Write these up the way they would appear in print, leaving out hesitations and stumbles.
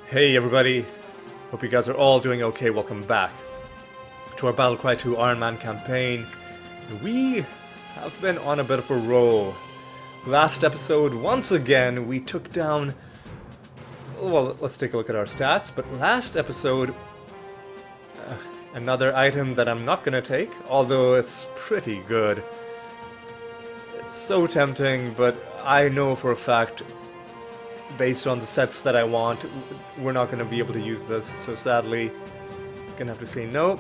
Hey everybody, hope you guys are all doing okay. Welcome back to our Battlecry 2 Ironman campaign. We have been on a bit of a roll. Last episode, once again, we took down... Well, let's take a look at our stats, but last episode, another item that I'm not gonna take, although it's pretty good. It's so tempting, but I know for a fact, based on the sets that I want, we're not going to be able to use this, so sadly, gonna have to say no.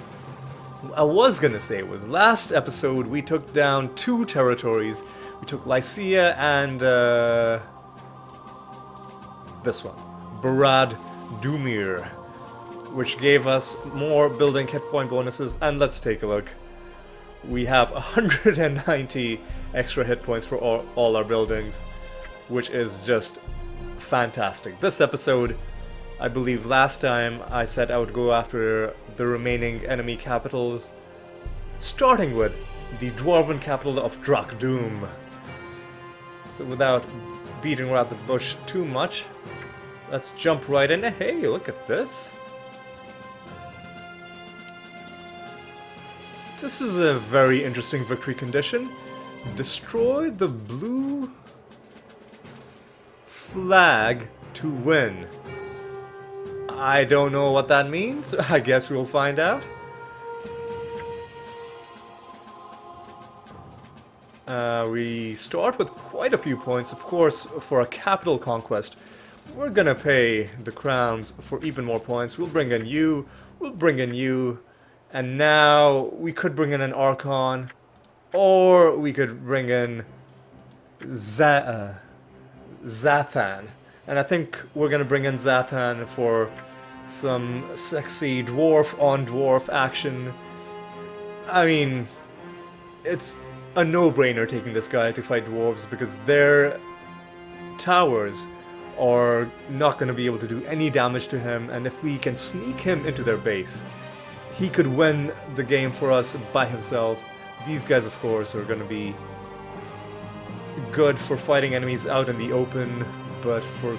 I was gonna say it was last episode we took down two territories. We took Lycia and this one, Barad-Dumir, which gave us more building hit point bonuses, and let's take a look. We have 190 extra hit points for all our buildings, which is just fantastic. This episode, I believe last time I said I would go after the remaining enemy capitals, starting with the Dwarven capital of Drak-Dum. So without beating around the bush too much, let's jump right in. Hey, look at this. This is a very interesting victory condition. Destroy the blue flag to win. I don't know what that means. I guess we'll find out. We start with quite a few points. Of course, for a capital conquest, we're gonna pay the crowns for even more points. We'll bring in you, we'll bring in you, and now we could bring in an Archon, or we could bring in Zathan. And I think we're gonna bring in Zathan for some sexy dwarf on dwarf action. I mean, it's a no-brainer taking this guy to fight dwarves because their towers are not gonna be able to do any damage to him, and if we can sneak him into their base, he could win the game for us by himself. These guys, of course, are gonna be good for fighting enemies out in the open, but for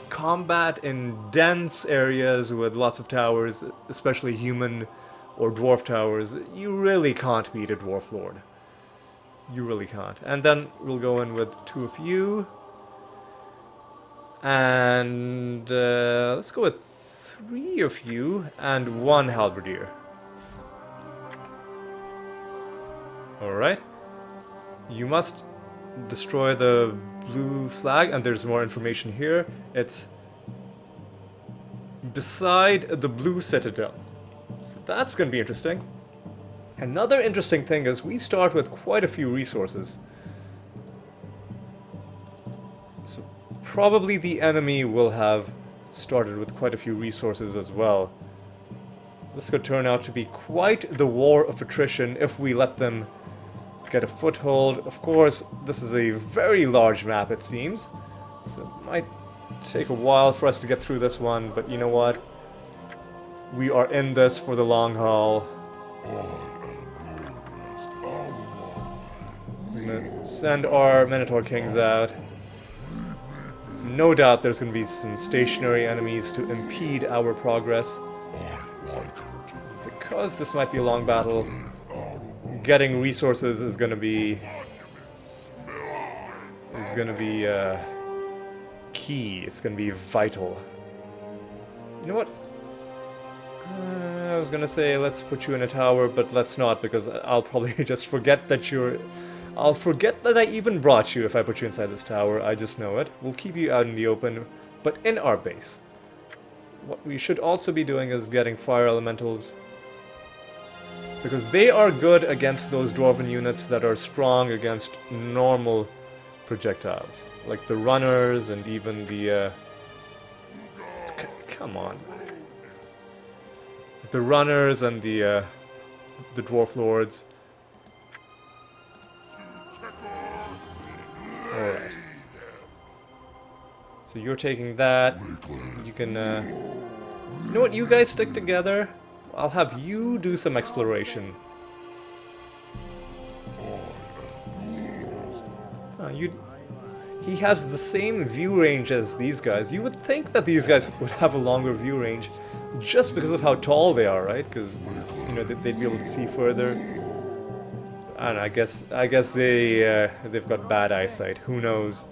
combat in dense areas with lots of towers, especially human or dwarf towers, you really can't beat a dwarf lord. You really can't. And then we'll go in with two of you. And let's go with three of you and one halberdier. Alright. You must destroy the blue flag, and there's more information here. It's beside the blue citadel. So that's going to be interesting. Another interesting thing is we start with quite a few resources. So probably the enemy will have started with quite a few resources as well. This could turn out to be quite the war of attrition if we let them get a foothold. Of course, this is a very large map, it seems, so it might take a while for us to get through this one, but you know what? We are in this for the long haul. I'm gonna send our Minotaur Kings out. No doubt there's gonna be some stationary enemies to impede our progress. Because this might be a long battle, getting resources is gonna be key. It's gonna be vital. You know what? I was gonna say let's put you in a tower, but let's not, because I'll probably just forget that I'll forget that I even brought you if I put you inside this tower. I just know it. We'll keep you out in the open, but in our base. What we should also be doing is getting fire elementals, because they are good against those dwarven units that are strong against normal projectiles, like the runners and even the come on, the runners and the dwarf lords. All right. So you're taking that. You can. You know what? You guys stick together. I'll have you do some exploration. he has the same view range as these guys. You would think that these guys would have a longer view range just because of how tall they are, right? Because, you know, they'd be able to see further. I don't know, I guess they've got bad eyesight. Who knows?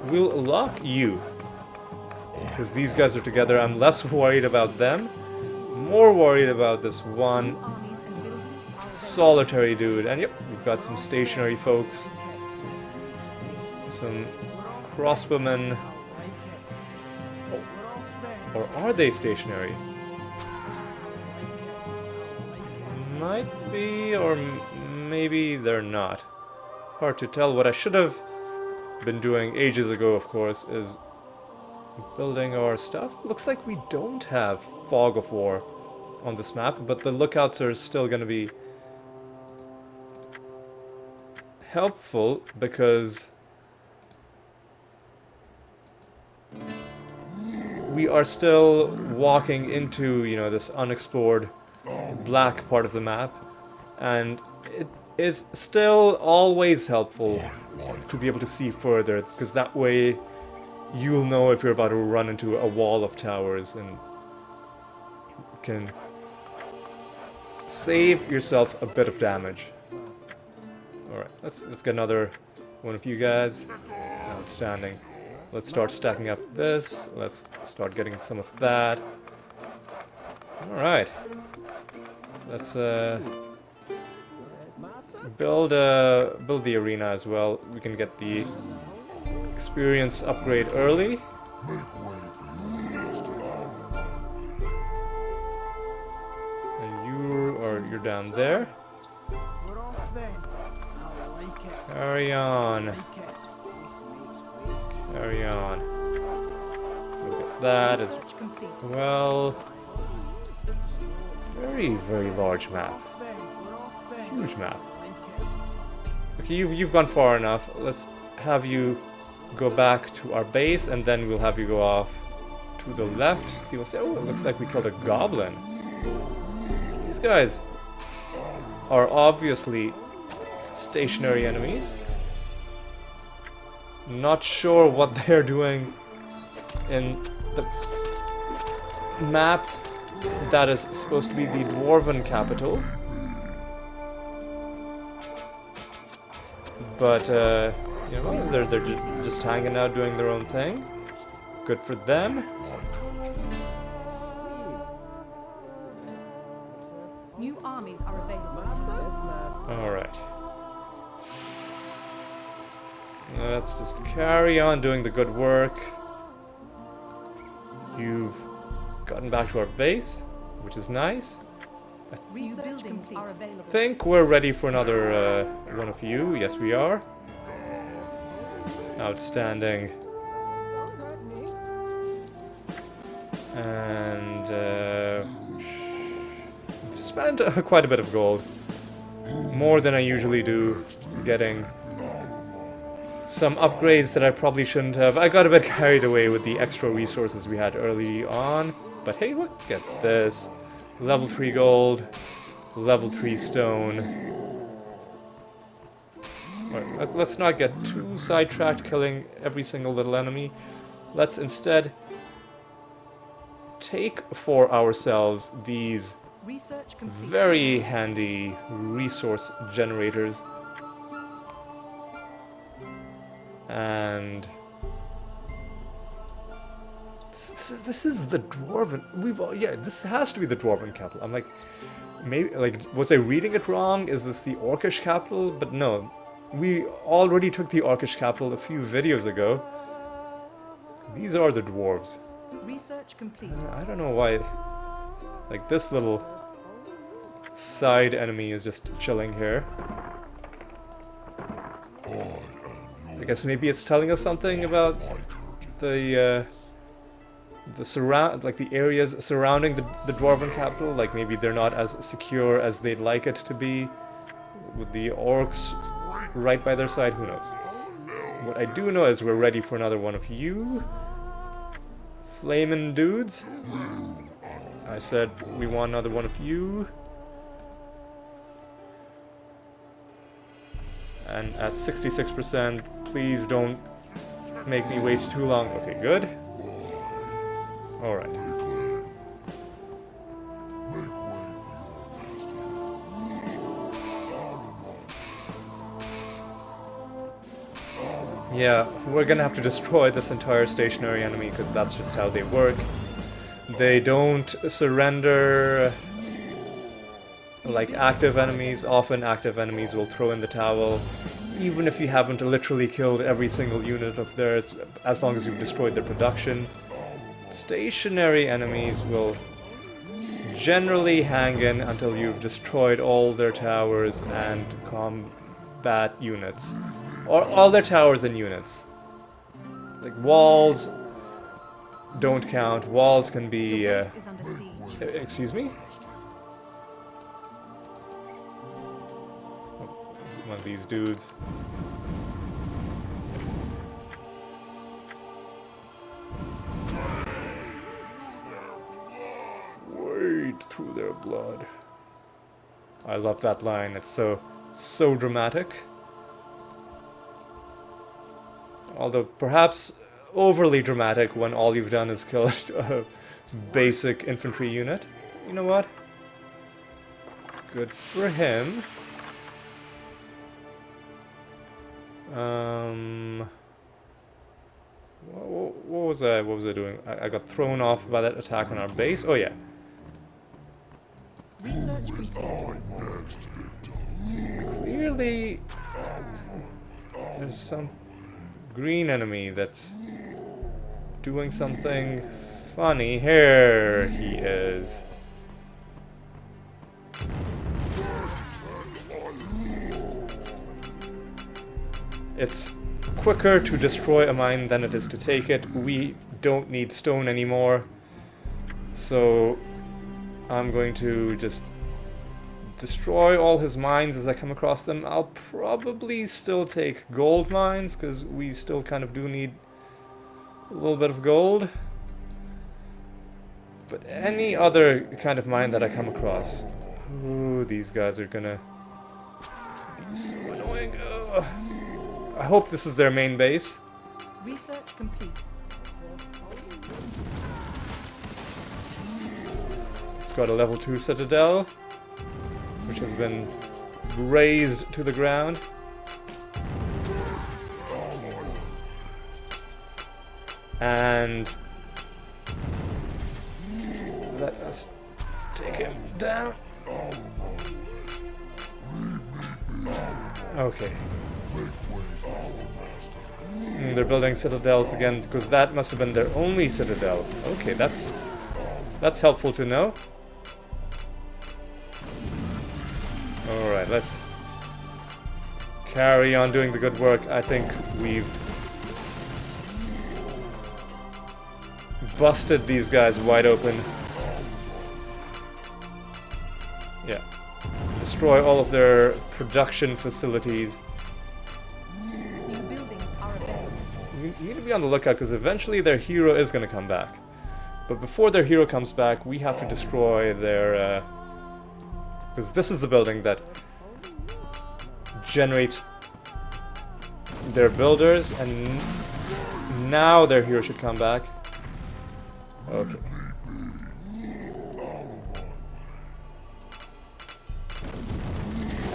We'll lock you. Because these guys are together. I'm less worried about them. More worried about this one solitary dude. And yep, we've got some stationary folks. Some crossbowmen. Oh. Or are they stationary? Might be, or maybe they're not. Hard to tell. What I should have been doing ages ago, of course, is building our stuff. Looks like we don't have Fog of War on this map, but the lookouts are still going to be helpful because we are still walking into, you know, this unexplored black part of the map, and it is still always helpful to be able to see further, because that way you'll know if you're about to run into a wall of towers and can save yourself a bit of damage. Alright, let's get another one of you guys. Outstanding. Let's start stacking up this. Let's start getting some of that. Alright. Let's build the arena as well. We can get the experience upgrade early. And you're down there. Carry on. Carry on. Look at that as well. Very, very large map. Huge map. Okay, you've gone far enough. Let's have you go back to our base, and then we'll have you go off to the left. See what's there. Oh, it looks like we killed a goblin. These guys are obviously stationary enemies. Not sure what they're doing in the map that is supposed to be the Dwarven capital. But, you know, they're just hanging out doing their own thing. Good for them. New armies are available. Alright. Let's just carry on doing the good work. You've gotten back to our base, which is nice. Research complete. Are I available. think we're ready for another one of you. Yes, we are. Outstanding. And I've spent quite a bit of gold. More than I usually do, getting some upgrades that I probably shouldn't have. I got a bit carried away with the extra resources we had early on. But hey, look at this. Level 3 gold, level 3 stone. Right, let's not get too sidetracked killing every single little enemy. Let's instead take for ourselves these Research complete. very handy resource generators. And this is the Dwarven. Yeah, this has to be the Dwarven capital. I'm like, maybe, like, was I reading it wrong? Is this the Orcish capital? But no, we already took the Orcish capital a few videos ago. These are the Dwarves. Research complete. I don't know why, like, this little side enemy is just chilling here. I guess maybe it's telling us something about the areas surrounding the Dwarven capital. Like, maybe they're not as secure as they'd like it to be, with the orcs right by their side. Who knows? What I do know is we're ready for another one of you flamin' dudes. I said we want another one of you. And at 66%, please don't make me wait too long. Okay, good. Alright. Yeah, we're gonna have to destroy this entire stationary enemy because that's just how they work. They don't surrender like active enemies. Often active enemies will throw in the towel, even if you haven't literally killed every single unit of theirs, as long as you've destroyed their production. Stationary enemies will generally hang in until you've destroyed all their towers and combat units. Or all their towers and units. Like walls don't count. Walls can be... Your base is under siege. excuse me? Oh, one of these dudes. Wade through their blood. I love that line. It's so dramatic. Although perhaps overly dramatic when all you've done is killed a basic infantry unit. You know what? Good for him. What was I doing? I got thrown off by that attack on our base. Oh yeah. Research complete. So clearly there's some green enemy that's doing something funny. Here he is. It's quicker to destroy a mine than it is to take it. We don't need stone anymore, so I'm going to just destroy all his mines as I come across them. I'll probably still take gold mines, because we still kind of do need a little bit of gold. But any other kind of mine that I come across... Ooh, these guys are gonna be so annoying. Ugh. I hope this is their main base. Research complete. It's got a level 2 citadel, which has been razed to the ground. And let us take him down. Okay. They're building citadels again, because that must have been their only citadel. Okay, that's helpful to know. Alright, let's carry on doing the good work. I think we've busted these guys wide open. Yeah. Destroy all of their production facilities. New buildings are available. You need to be on the lookout, because eventually their hero is going to come back. But before their hero comes back, we have to destroy their... because this is the building that generates their builders, and now their hero should come back. Okay.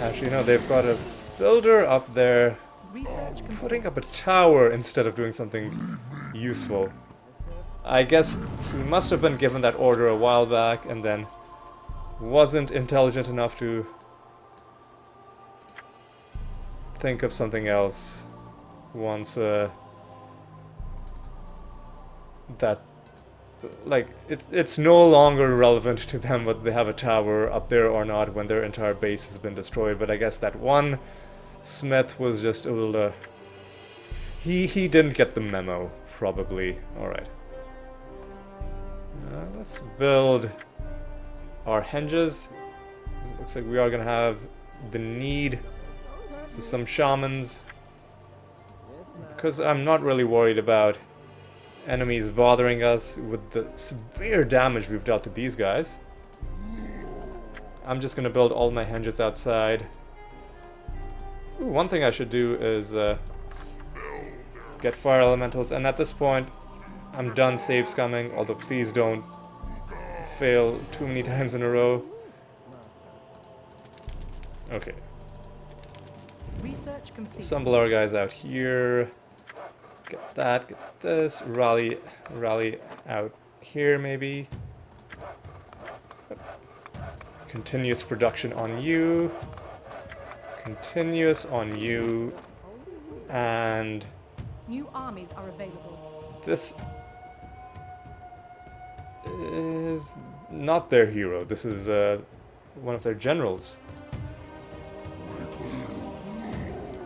Actually, no, they've got a builder up there putting up a tower instead of doing something useful. I guess he must have been given that order a while back and then wasn't intelligent enough to think of something else once that, like, it's no longer relevant to them whether they have a tower up there or not when their entire base has been destroyed. But I guess that one smith was just a little he didn't get the memo, probably. Alright, let's build our henges. It looks like we are gonna have the need for some shamans, because I'm not really worried about enemies bothering us with the severe damage we've dealt to these guys. I'm just gonna build all my henges outside. Ooh, one thing I should do is get fire elementals, and at this point, I'm done save scumming, although please don't fail too many times in a row. Okay. Research complete. Assemble our guys out here. Get that, get this. Rally out here maybe. Continuous production on you. Continuous on you. And New armies are available. this is not their hero. This is one of their generals.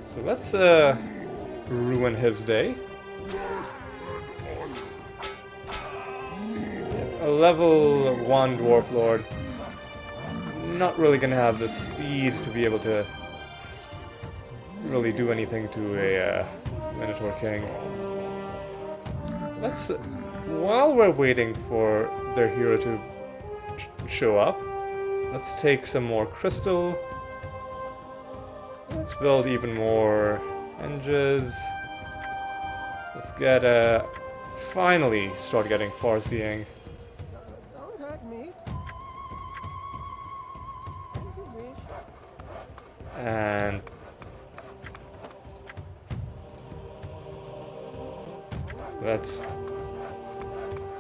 So let's ruin his day. A level 1 Dwarf Lord. Not really gonna have the speed to be able to really do anything to a Minotaur King. Let's, while we're waiting for their hero to show up, let's take some more crystal. Let's build even more hinges. Let's get finally start getting far-seeing. Don't hurt me. As you wish. And let's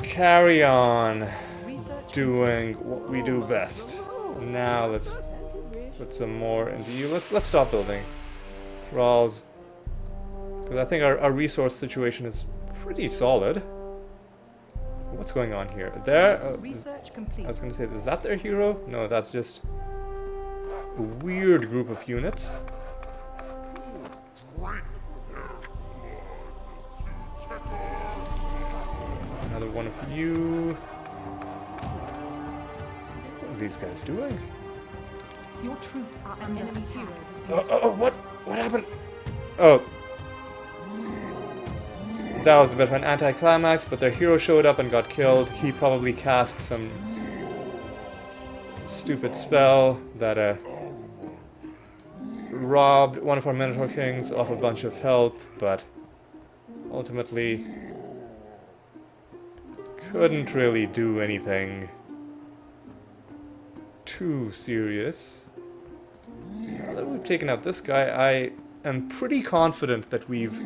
carry on Research doing what we do best. Now let's As you wish. put some more into you. Let's stop building thralls, because I think our resource situation is pretty solid. What's going on here? There. Research I complete. was going to say, is that their hero? No, that's just a weird group of units. Another one of you. What are these guys doing? Your troops are under attack. What happened? Oh. That was a bit of an anticlimax, but their hero showed up and got killed. He probably cast some stupid spell that robbed one of our Minotaur Kings of a bunch of health, but ultimately couldn't really do anything too serious. Now that we've taken out this guy, I am pretty confident that we've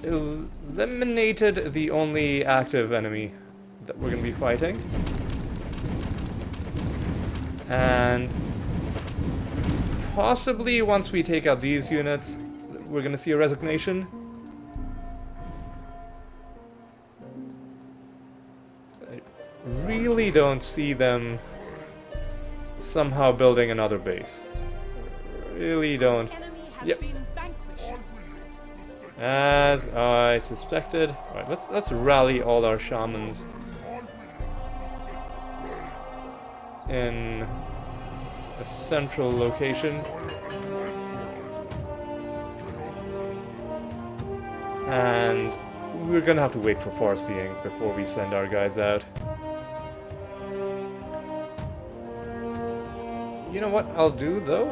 eliminated the only active enemy that we're going to be fighting. And possibly once we take out these units, we're going to see a resignation. I really don't see them somehow building another base. Really don't. Enemy has Yep. been vanquished. As I suspected. Alright, let's rally all our shamans in a central location. And we're gonna have to wait for far-seeing before we send our guys out. You know what I'll do though?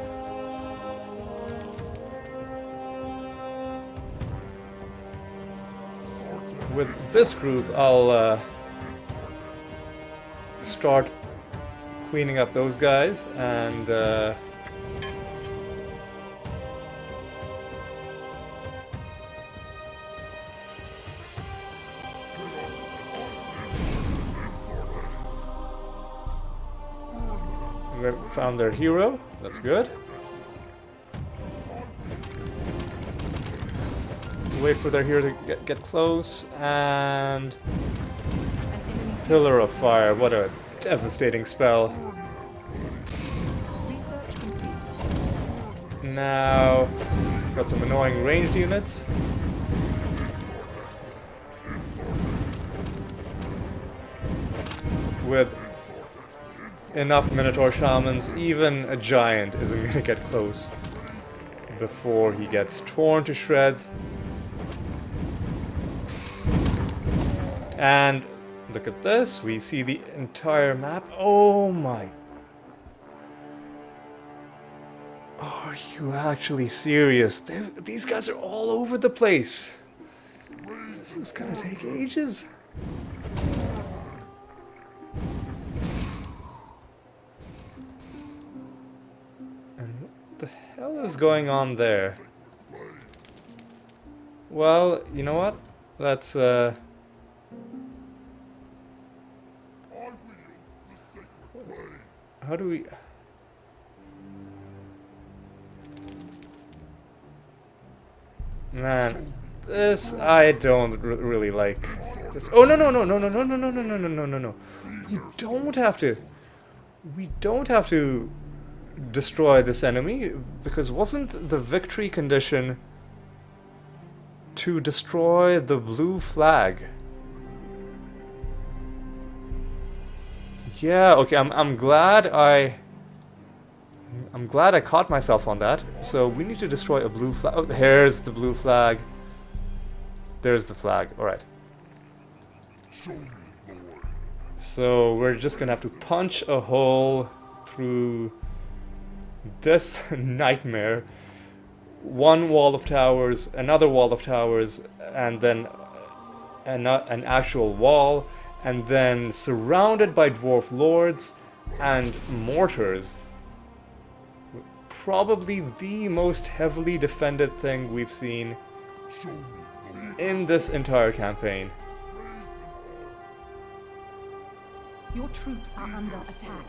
With this group, I'll start cleaning up those guys and we found their hero. That's good. Wait for their hero to get close, and An enemy Pillar of Fire. What a devastating spell. research complete. Now, we've got some annoying ranged units. With enough Minotaur Shamans, even a giant isn't going to get close before he gets torn to shreds. And look at this, we see the entire map. Oh my. Are you actually serious? These guys are all over the place. This is gonna take ages. And what the hell is going on there? Well, you know what? Let's, how do we... Man, this I don't really like. This. Oh no no no no no no no no no no no no no no! We don't have to. We don't have to destroy this enemy because wasn't the victory condition to destroy the blue flag? Yeah. Okay. I'm glad I'm glad I caught myself on that. So we need to destroy a blue flag. Oh, here's the blue flag. There's the flag. Alright. So we're just gonna have to punch a hole through this nightmare. One wall of towers, another wall of towers, and then an actual wall, and then surrounded by dwarf lords and mortars. Probably the most heavily defended thing we've seen in this entire campaign. Your troops are under attack.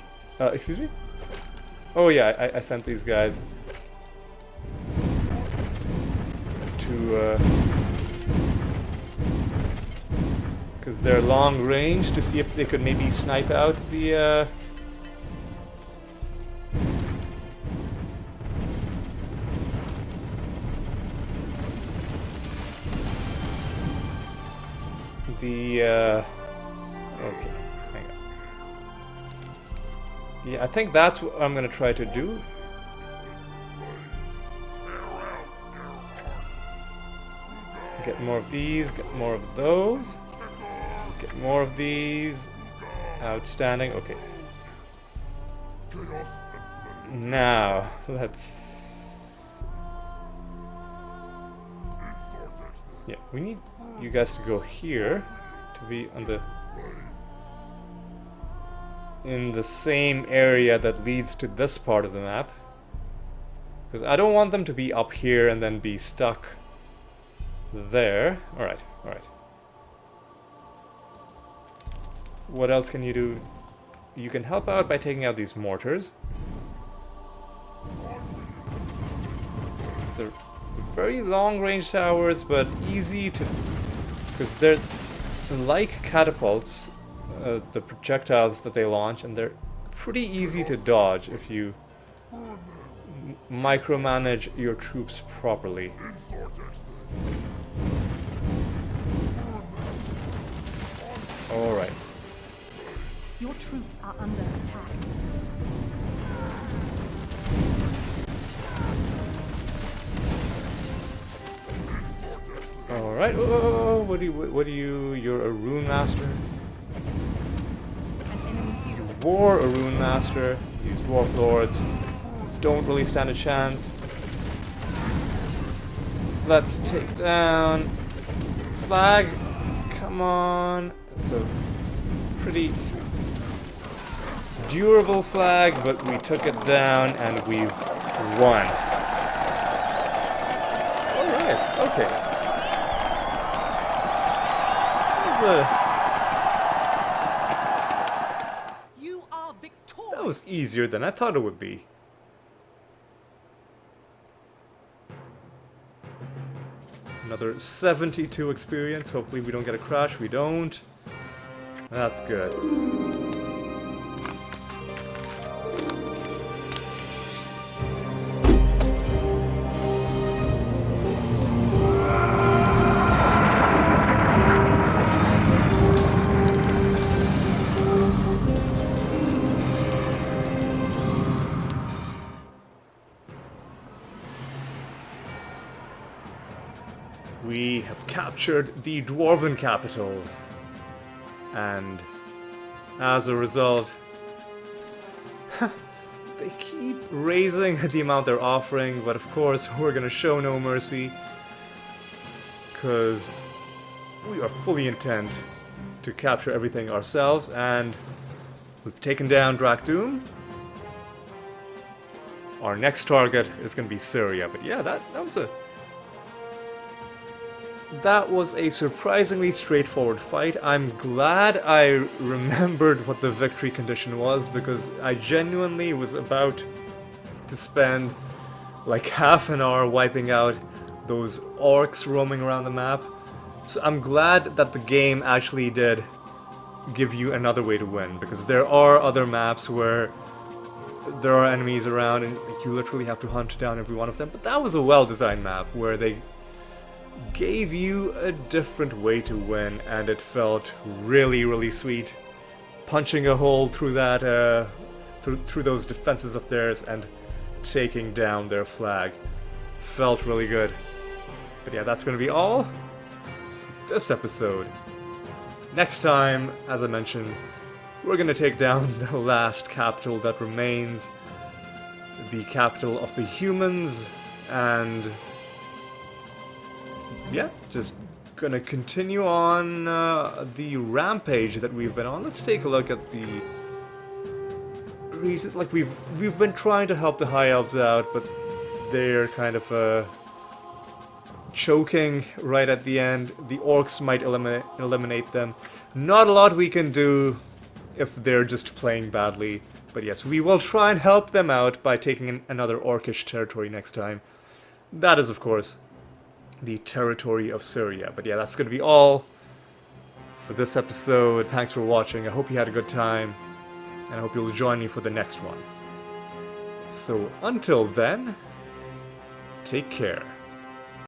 Excuse me? Oh yeah, I sent these guys to, because they're long range, to see if they could maybe snipe out the, okay, hang on. Yeah, I think that's what I'm gonna try to do. Get more of these, get more of those. Get more of these. Outstanding, okay. Now, let's... Yeah, we need you guys to go here to be on the... in the same area that leads to this part of the map. Because I don't want them to be up here and then be stuck there. Alright, alright. What else can you do? You can help out by taking out these mortars. It's a very long range towers, but easy to... because they're like catapults, the projectiles that they launch, and they're pretty easy to dodge if you micromanage your troops properly. Alright. Your troops are under attack. Alright. Oh, what do you... You're a rune master? An enemy hero. War a rune master. These dwarf lords don't really stand a chance. Let's take down flag. Come on. It's a pretty durable flag, but we took it down and we've won. Alright, okay. You are victorious. That was easier than I thought it would be. Another 72 experience. Hopefully we don't get a crash. We don't. That's good. We have captured the Dwarven capital, and as a result, they keep keep raising the amount they're offering, but of course we're gonna show no mercy, because we are fully intent to capture everything ourselves, and we've taken down Drak-Dum. Our next target is gonna be Syria, but yeah, that was a surprisingly straightforward fight. I'm glad I remembered what the victory condition was, because I genuinely was about to spend like half an hour wiping out those orcs roaming around the map. So I'm glad that the game actually did give you another way to win, because there are other maps where there are enemies around and you literally have to hunt down every one of them. But that was a well-designed map where they gave you a different way to win, and it felt really, really sweet. Punching a hole through that, through those defenses of theirs and taking down their flag. Felt really good. But yeah, that's gonna be all this episode. Next time, as I mentioned, we're gonna take down the last capital that remains, the capital of the humans, and yeah, just gonna continue on the rampage that we've been on. Let's take a look at the... Like, we've been trying to help the High Elves out, but they're kind of choking right at the end. The Orcs might eliminate them. Not a lot we can do if they're just playing badly. But yes, we will try and help them out by taking another Orcish territory next time. That is, of course, the territory of Syria. But yeah, that's going to be all for this episode. Thanks for watching. I hope you had a good time, and I hope you'll join me for the next one. So until then, take care.